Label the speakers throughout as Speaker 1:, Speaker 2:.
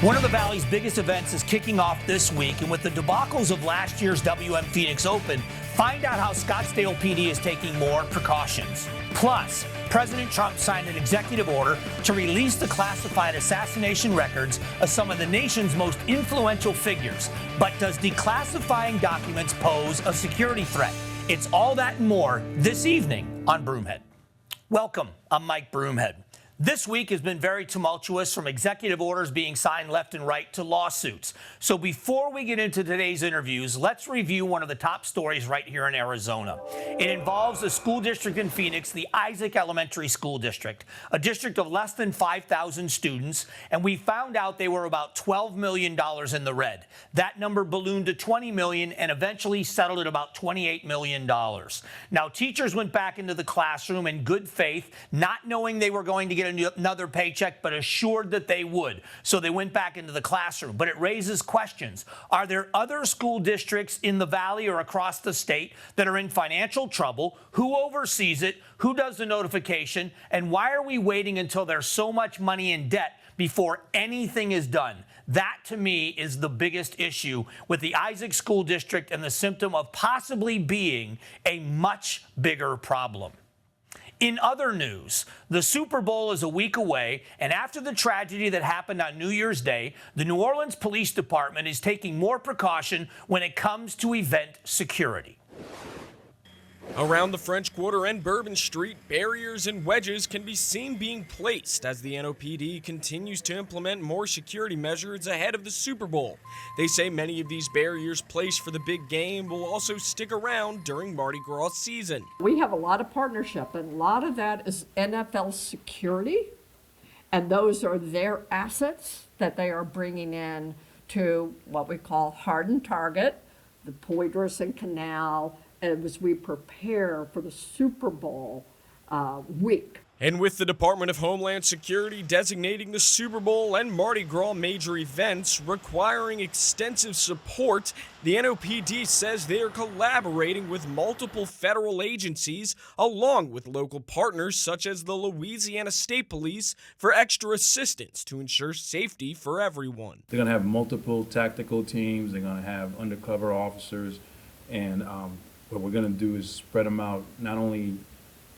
Speaker 1: One of the Valley's biggest events is kicking off this week, and with the debacles of last year's WM Phoenix Open, find out how Scottsdale PD is taking more precautions. Plus, President Trump signed an executive order to release the classified assassination records of some of the nation's most influential figures. But does declassifying documents pose a security threat? It's all that and more this evening on Broomhead. Welcome, I'm Mike Broomhead. This week has been very tumultuous, from executive orders being signed left and right to lawsuits. So before we get into today's interviews, let's review one of the top stories right here in Arizona. It involves a school district in Phoenix, the Isaac Elementary School District, a district of less than 5,000 students, and we found out they were about $12 million in the red. That number ballooned to $20 million and eventually settled at about $28 million. Now, teachers went back into the classroom in good faith, not knowing they were going to get another paycheck, but assured that they would. So they went back into the classroom. But it raises questions. Are there other school districts in the Valley or across the state that are in financial trouble? Who oversees it? Who does the notification? And why are we waiting until there's so much money in debt before anything is done? That, to me, is the biggest issue with the Isaac School District and the symptom of possibly being a much bigger problem. In other news, the Super Bowl is a week away, and after the tragedy that happened on New Year's Day, the New Orleans Police Department is taking more precaution when it comes to event security.
Speaker 2: Around the French Quarter and Bourbon Street, barriers and wedges can be seen being placed as the NOPD continues to implement more security measures ahead of the Super Bowl. They say many of these barriers placed for the big game will also stick around during Mardi Gras season.
Speaker 3: We have a lot of partnership, and a lot of that is NFL security, and those are their assets that they are bringing in to what we call hardened target, the Poydras and Canal, as we prepare for the Super Bowl week.
Speaker 2: And with the Department of Homeland Security designating the Super Bowl and Mardi Gras major events requiring extensive support, the NOPD says they are collaborating with multiple federal agencies along with local partners such as the Louisiana State Police for extra assistance to ensure safety for everyone.
Speaker 4: They're going to have multiple tactical teams. They're going to have undercover officers, and what we're going to do is spread them out not only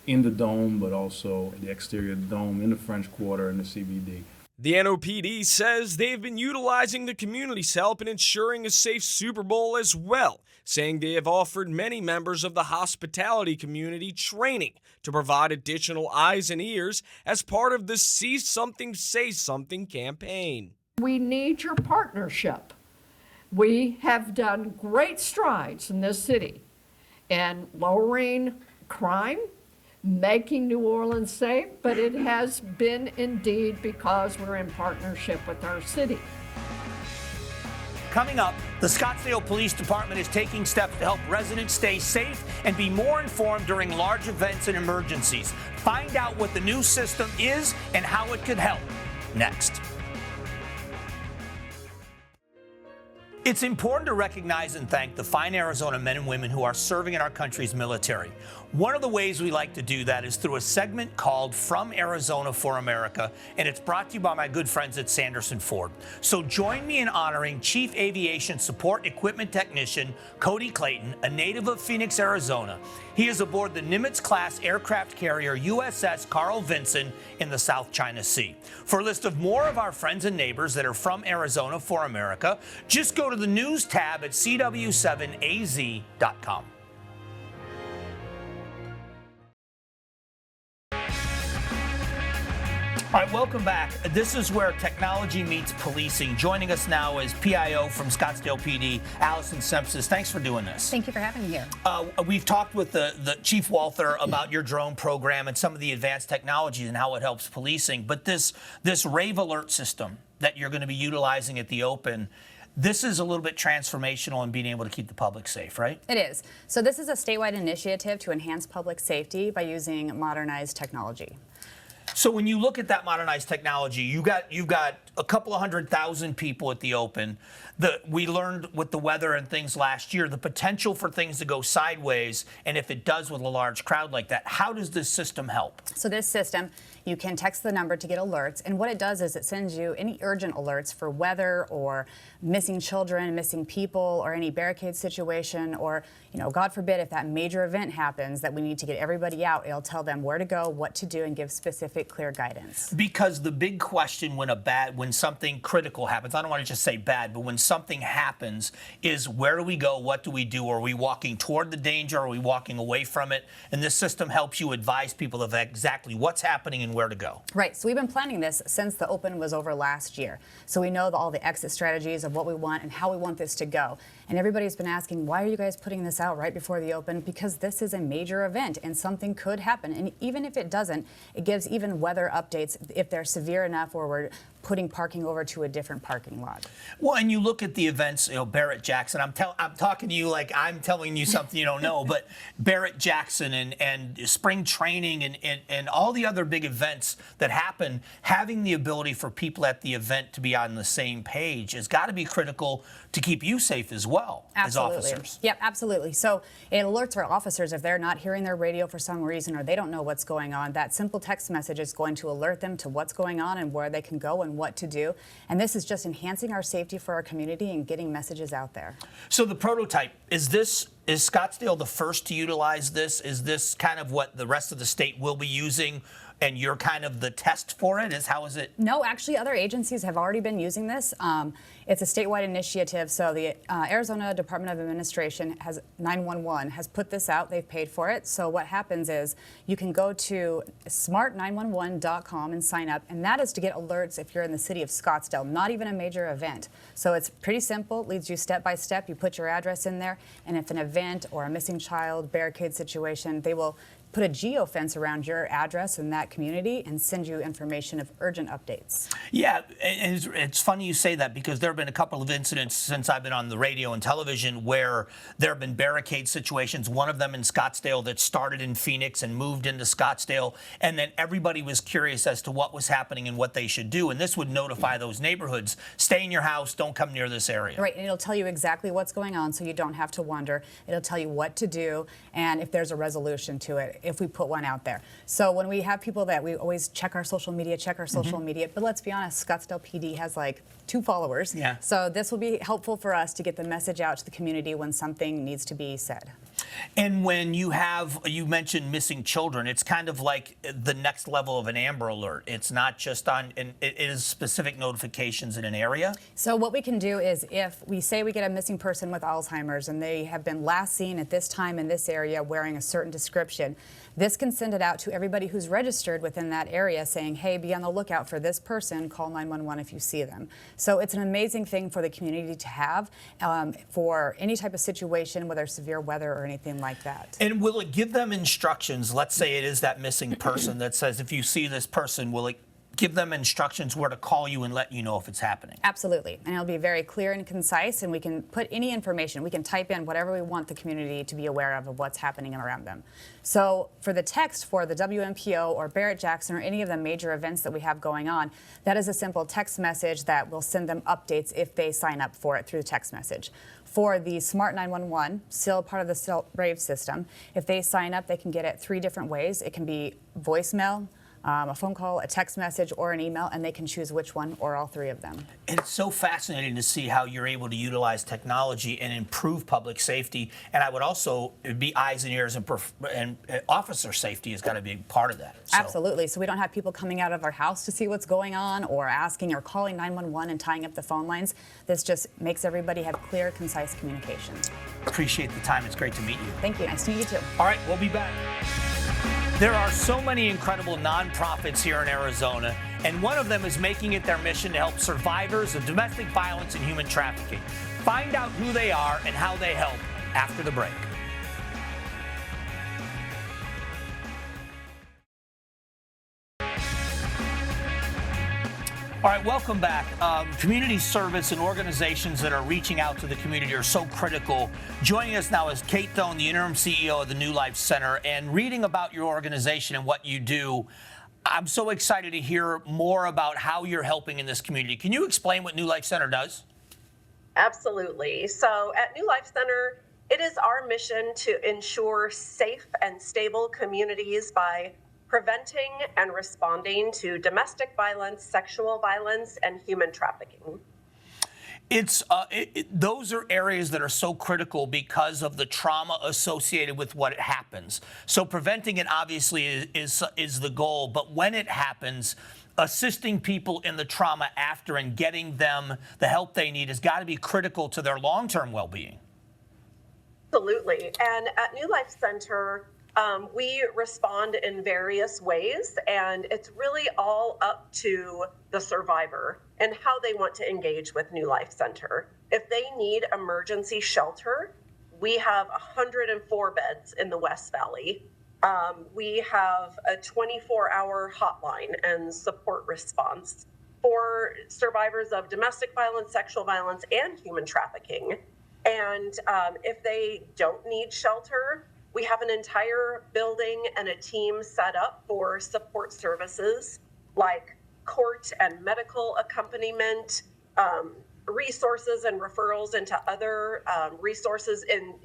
Speaker 4: in the dome, but also the exterior of the dome, in the French Quarter, and the CBD.
Speaker 2: The NOPD says they've been utilizing the community's help in ensuring a safe Super Bowl as well, saying they have offered many members of the hospitality community training to provide additional eyes and ears as part of the See Something, Say Something campaign.
Speaker 3: We need your partnership. We have done great strides in this city in lowering crime, making New Orleans safe, but it has been indeed because we're in partnership with our city.
Speaker 1: Coming up, the Scottsdale Police Department is taking steps to help residents stay safe and be more informed during large events and emergencies. Find out what the new system is and how it could help next. It's important to recognize and thank the fine Arizona men and women who are serving in our country's military. One of the ways we like to do that is through a segment called From Arizona for America, and it's brought to you by my good friends at Sanderson Ford. So join me in honoring Chief Aviation Support Equipment Technician Cody Clayton, a native of Phoenix, Arizona. He is aboard the Nimitz-class aircraft carrier USS Carl Vinson in the South China Sea. For a list of more of our friends and neighbors that are from Arizona for America, just go to the News tab at cw7az.com. All right, welcome back. This is where technology meets policing. Joining us now is PIO from Scottsdale PD, Allison Sempsis. Thanks for doing this.
Speaker 5: Thank you for having me here.
Speaker 1: We've talked with the Chief Walther about your drone program and some of the advanced technologies and how it helps policing. But this RAVE alert system that you're going to be utilizing at the Open, this is a little bit transformational in being able to keep the public safe, right?
Speaker 5: It is. So this is a statewide initiative to enhance public safety by using modernized technology.
Speaker 1: So when you look at that modernized technology, you've got a couple of 100,000 people at the Open. We learned with the weather and things last year, the potential for things to go sideways, and if it does with a large crowd like that, how does this system help?
Speaker 5: So this system You can text the number to get alerts, and what it does is it sends you any urgent alerts for weather or missing children, missing people, or any barricade situation, or, God forbid, if that major event happens that we need to get everybody out, it'll tell them where to go, what to do, and give specific, clear guidance.
Speaker 1: Because the big question when something critical happens, I don't want to just say bad, but when something happens, is where do we go, what do we do? Are we walking toward the danger, are we walking away from it? And this system helps you advise people of exactly what's happening and where to go.
Speaker 5: Right, so we've been planning this since the Open was over last year. So we know all the exit strategies of what we want and how we want this to go. And everybody's been asking, why are you guys putting this out right before the Open? Because this is a major event and something could happen. And even if it doesn't, it gives even weather updates if they're severe enough or we're putting parking over to a different parking lot.
Speaker 1: Well, and you look at the events, Barrett Jackson, I'm talking to you like I'm telling you something you don't know, but Barrett Jackson and spring training and all the other big events that happen, having the ability for people at the event to be on the same page has got to be critical to keep you safe as well.
Speaker 5: Absolutely.
Speaker 1: As officers.
Speaker 5: Yep, absolutely. So it alerts our officers if they're not hearing their radio for some reason or they don't know what's going on. That simple text message is going to alert them to what's going on and where they can go and what to do. And this is just enhancing our safety for our community and getting messages out there.
Speaker 1: So the prototype, is Scottsdale the first to utilize this? Is this kind of what the rest of the state will be using? And you're kind of the test for it? How is it?
Speaker 5: No, actually, other agencies have already been using this. It's a statewide initiative. So the Arizona Department of Administration 911 has put this out. They've paid for it. So what happens is you can go to smart911.com and sign up, and that is to get alerts if you're in the city of Scottsdale, not even a major event. So it's pretty simple. It leads you step by step. You put your address in there, and if an event or a missing child, barricade situation, they will put a geofence around your address in that community and send you information of urgent updates.
Speaker 1: Yeah, and it's funny you say that because there have been a couple of incidents since I've been on the radio and television where there have been barricade situations, one of them in Scottsdale that started in Phoenix and moved into Scottsdale, and then everybody was curious as to what was happening and what they should do, and this would notify those neighborhoods, stay in your house, don't come near this area.
Speaker 5: Right, and it'll tell you exactly what's going on so you don't have to wonder. It'll tell you what to do and if there's a resolution to it, if we put one out there. So when we have people that we always check our social media, but let's be honest, Scottsdale PD has like 2 followers.
Speaker 1: Yeah.
Speaker 5: So this will be helpful for us to get the message out to the community when something needs to be said.
Speaker 1: And when you mentioned missing children, it's kind of like the next level of an Amber Alert. It's not just it is specific notifications in an area.
Speaker 5: So what we can do is if we say we get a missing person with Alzheimer's and they have been last seen at this time in this area wearing a certain description, this can send it out to everybody who's registered within that area saying, hey, be on the lookout for this person, call 911 if you see them. So it's an amazing thing for the community to have for any type of situation, whether severe weather or anything like that.
Speaker 1: And will it give them instructions? Let's say it is that missing person that says, if you see this person, will it give them instructions where to call you and let you know if it's happening?
Speaker 5: Absolutely. And it'll be very clear and concise, and we can put any information. We can type in whatever we want the community to be aware of what's happening around them. So for the text for the WMPO or Barrett Jackson or any of the major events that we have going on, that is a simple text message that will send them updates if they sign up for it through the text message. For the Smart 911, still part of the RAVE system, if they sign up, they can get it 3 different ways. It can be voicemail, a phone call, a text message, or an email, and they can choose which one or all 3 of them.
Speaker 1: And it's so fascinating to see how you're able to utilize technology and improve public safety. And I would also, it'd be eyes and ears and officer safety has got to be part of that. So.
Speaker 5: Absolutely. So we don't have people coming out of our house to see what's going on or asking or calling 911 and tying up the phone lines. This just makes everybody have clear, concise communication.
Speaker 1: Appreciate the time. It's great to meet you.
Speaker 5: Thank you. Nice to meet you too.
Speaker 1: All right, we'll be back. There are so many incredible nonprofits here in Arizona, and one of them is making it their mission to help survivors of domestic violence and human trafficking. Find out who they are and how they help after the break. All right, welcome back. Community service and organizations that are reaching out to the community are so critical. Joining us now is Kate Thone, the interim CEO of the New Life Center, and reading about your organization and what you do. I'm so excited to hear more about how you're helping in this community. Can you explain what New Life Center does?
Speaker 6: Absolutely. So at New Life Center, it is our mission to ensure safe and stable communities by preventing and responding to domestic violence, sexual violence, and human trafficking.
Speaker 1: Those are areas that are so critical because of the trauma associated with what happens. So preventing it obviously is the goal, but when it happens, assisting people in the trauma after and getting them the help they need has got to be critical to their long-term well-being.
Speaker 6: Absolutely. And at New Life Center, we respond in various ways, and it's really all up to the survivor and how they want to engage with New Life Center. If they need emergency shelter, we have 104 beds in the West Valley. We have a 24-hour hotline and support response for survivors of domestic violence, sexual violence, and human trafficking. And if they don't need shelter, we have an entire building and a team set up for support services like court and medical accompaniment, resources and referrals into other resources and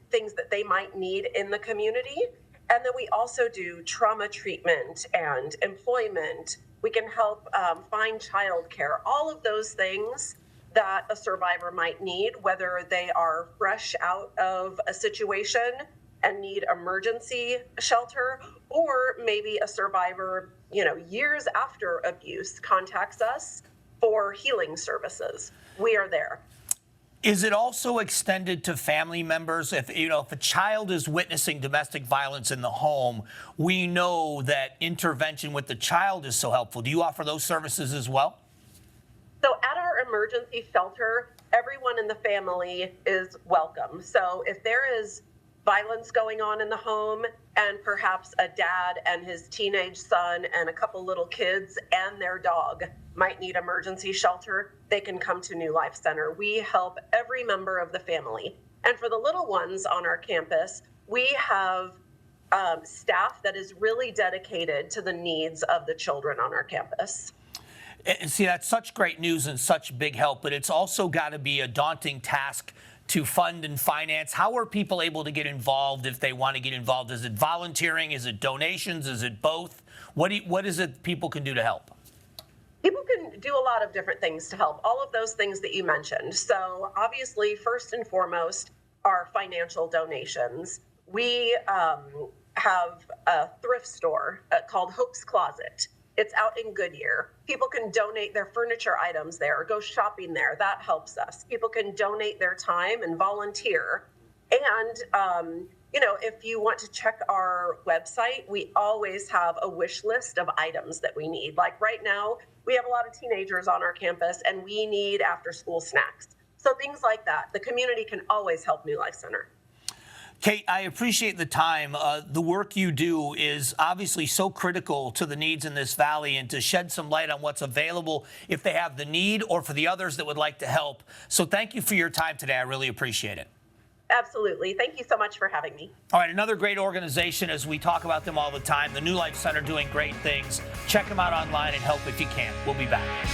Speaker 6: things that they might need in the community. And then we also do trauma treatment and employment. We can help find childcare, all of those things that a survivor might need, whether they are fresh out of a situation and need emergency shelter, or maybe a survivor, years after abuse contacts us for healing services. We are there.
Speaker 1: Is it also extended to family members? If a child is witnessing domestic violence in the home, we know that intervention with the child is so helpful. Do you offer those services as well?
Speaker 6: So at our emergency shelter, everyone in the family is welcome. So if there is violence going on in the home and perhaps a dad and his teenage son and a couple little kids and their dog might need emergency shelter, they can come to New Life Center. We help every member of the family. And for the little ones on our campus, we have staff that is really dedicated to the needs of the children on our campus.
Speaker 1: And see, that's such great news and such big help, but it's also got to be a daunting task to fund and finance. How are people able to get involved if they want to get involved? Is it volunteering? Is it donations? Is it both? What is it people can do to help?
Speaker 6: People can do a lot of different things to help, all of those things that you mentioned. So obviously, first and foremost, are financial donations. We have a thrift store called Hope's Closet. It's out in Goodyear. People can donate their furniture items there, or go shopping there. That helps us. People can donate their time and volunteer. And, if you want to check our website, we always have a wish list of items that we need. Like right now, we have a lot of teenagers on our campus, and we need after-school snacks. So things like that. The community can always help New Life Center.
Speaker 1: Kate, I appreciate the time. The work you do is obviously so critical to the needs in this valley, and to shed some light on what's available if they have the need, or for the others that would like to help. So thank you for your time today. I really appreciate it.
Speaker 6: Absolutely. Thank you so much for having me.
Speaker 1: All right, another great organization, as we talk about them all the time, the New Life Center, doing great things. Check them out online and help if you can. We'll be back.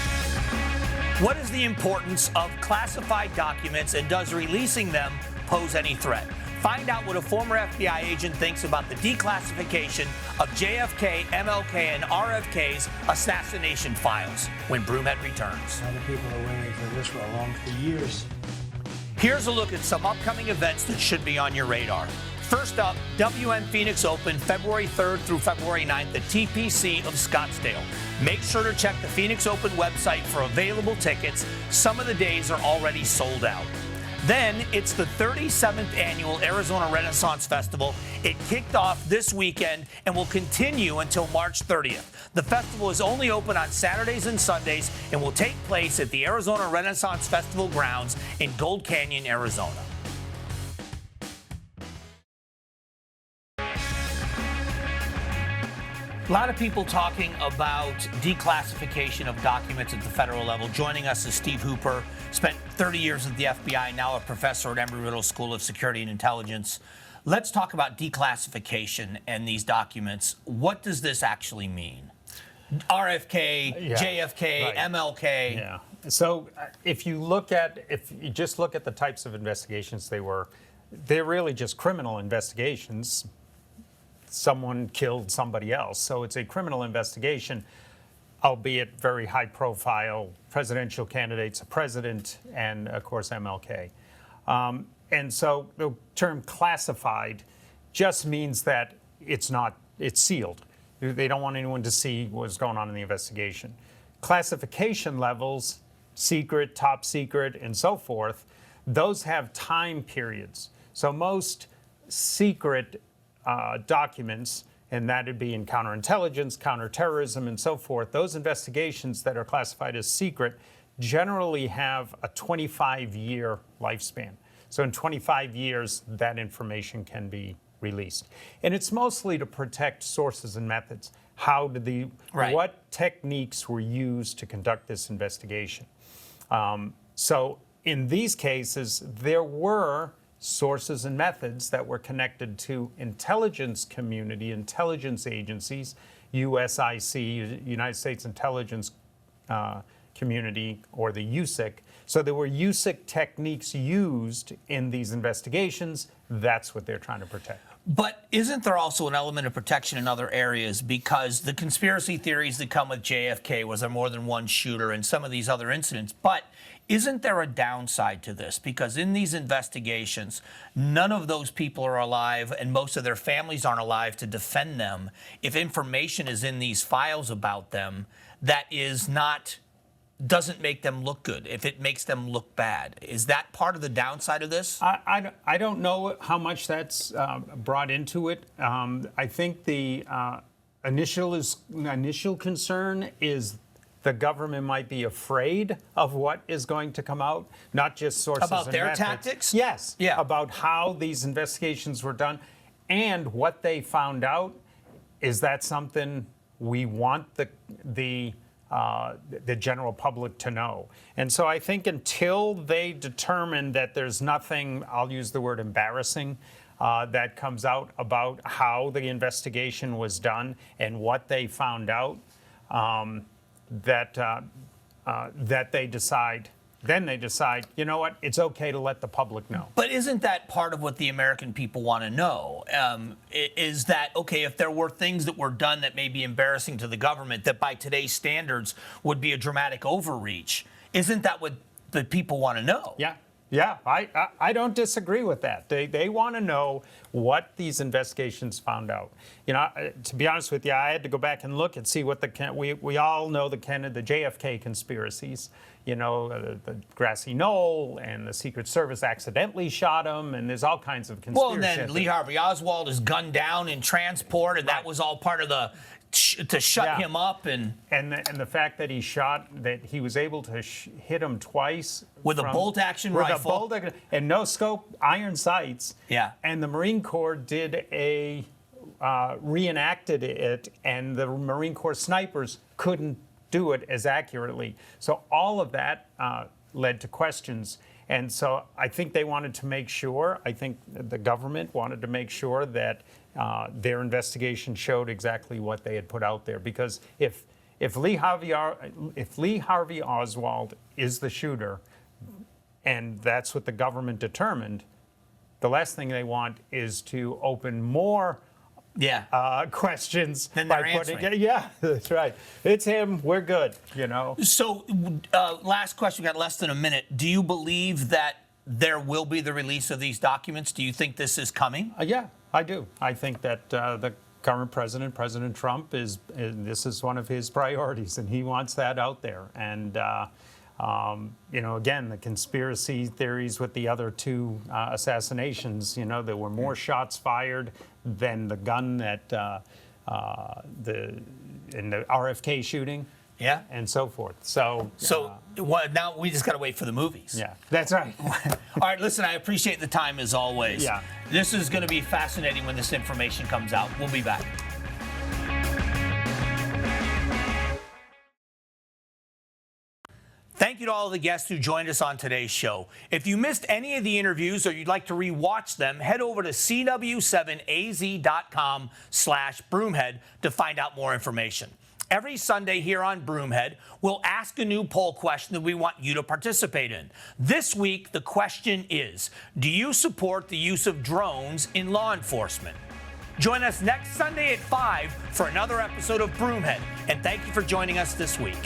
Speaker 1: What is the importance of classified documents, and does releasing them pose any threat? Find out what a former FBI agent thinks about the declassification of JFK, MLK, and RFK's assassination files when Broomhead returns.
Speaker 7: Other people are waiting for this for years.
Speaker 1: Here's a look at some upcoming events that should be on your radar. First up, WM Phoenix Open, February 3rd through February 9th at TPC of Scottsdale. Make sure to check the Phoenix Open website for available tickets. Some of the days are already sold out. Then it's the 37th annual Arizona Renaissance Festival. It kicked off this weekend and will continue until March 30th. The festival is only open on Saturdays and Sundays and will take place at the Arizona Renaissance Festival grounds in Gold Canyon, Arizona. A lot of people talking about declassification of documents at the federal level. Joining us is Steve Hooper, spent 30 years at the FBI, now a professor at Embry-Riddle School of Security and Intelligence. Let's talk about declassification and these documents. What does this actually mean? RFK, JFK, right. MLK.
Speaker 8: Yeah. So if you just look at the types of investigations they're really just criminal investigations someone killed somebody else. So it's a criminal investigation, albeit very high profile, presidential candidates, a president, and of course MLK. And so the term classified just means that it's sealed. They don't want anyone to see what's going on in the investigation. Classification levels, secret, top secret, and so forth, those have time periods. So most secret documents, and that would be in counterintelligence, counterterrorism, and so forth, those investigations that are classified as secret generally have a 25-year lifespan. So in 25 years, that information can be released. And it's mostly to protect sources and methods. What techniques were used to conduct this investigation? So in these cases, there were sources and methods that were connected to intelligence community, intelligence agencies, USIC, United States Intelligence Community, or the USIC. So there were USIC techniques used in these investigations. That's what they're trying to protect.
Speaker 1: But isn't there also an element of protection in other areas? Because the conspiracy theories that come with JFK, was there more than one shooter, and some of these other incidents? But isn't there a downside to this? Because in these investigations, none of those people are alive, and most of their families aren't alive to defend them. If information is in these files about them that doesn't make them look good, if it makes them look bad. Is that part of the downside of this?
Speaker 8: I don't know how much that's brought into it. I think the initial concern is the government might be afraid of what is going to come out, not just sources
Speaker 1: about
Speaker 8: and
Speaker 1: their
Speaker 8: methods.
Speaker 1: tactics?
Speaker 8: Yes.
Speaker 1: Yeah.
Speaker 8: About how these investigations were done and what they found out. Is that something we want the general public to know? And so I think until they determine that there's nothing, I'll use the word embarrassing, that comes out about how the investigation was done and what they found out, that they decide, you know what, it's okay to let the public know.
Speaker 1: But isn't that part of what the American people want to know? Is that, okay, if there were things that were done that may be embarrassing to the government, that by today's standards would be a dramatic overreach, isn't that what the people want to know?
Speaker 8: Yeah, I don't disagree with that. They want to know what these investigations found out. You know, to be honest with you, I had to go back and look and see what we all know the JFK conspiracies. You know, the grassy knoll, and the Secret Service accidentally shot him, and there's all kinds of conspiracy.
Speaker 1: Well, and then Lee Harvey Oswald is gunned down in transport, and that was all part of the to shut him up, and
Speaker 8: the fact that he was able to hit him twice
Speaker 1: with a bolt action rifle
Speaker 8: and no scope, iron sights.
Speaker 1: Yeah,
Speaker 8: and the Marine Corps did reenacted it, and the Marine Corps snipers couldn't do it as accurately. So all of that led to questions. And so I think they wanted to make sure, I think the government wanted to make sure that their investigation showed exactly what they had put out there. Because if Lee Harvey Oswald is the shooter, and that's what the government determined, the last thing they want is to open more questions
Speaker 1: then by putting.
Speaker 8: Yeah, that's right. It's him. We're good. You know.
Speaker 1: So, last question. We got less than a minute. Do you believe that there will be the release of these documents? Do you think this is coming?
Speaker 8: Yeah, I do. I think that the current president, President Trump, this is one of his priorities, and he wants that out there. And you know, again, the conspiracy theories with the other two assassinations. You know, there were more shots fired than the gun that in the RFK shooting.
Speaker 1: Yeah,
Speaker 8: and so forth. So
Speaker 1: now we just got to wait for the movies.
Speaker 8: Yeah, that's right.
Speaker 1: All right, listen, I appreciate the time as always.
Speaker 8: Yeah,
Speaker 1: this is going to be fascinating when this information comes out. We'll be back. Thank you to all the guests who joined us on today's show. If you missed any of the interviews or you'd like to rewatch them, head over to cw7az.com/Broomhead to find out more information. Every Sunday here on Broomhead, we'll ask a new poll question that we want you to participate in. This week, the question is, do you support the use of drones in law enforcement? Join us next Sunday at 5 for another episode of Broomhead, and thank you for joining us this week.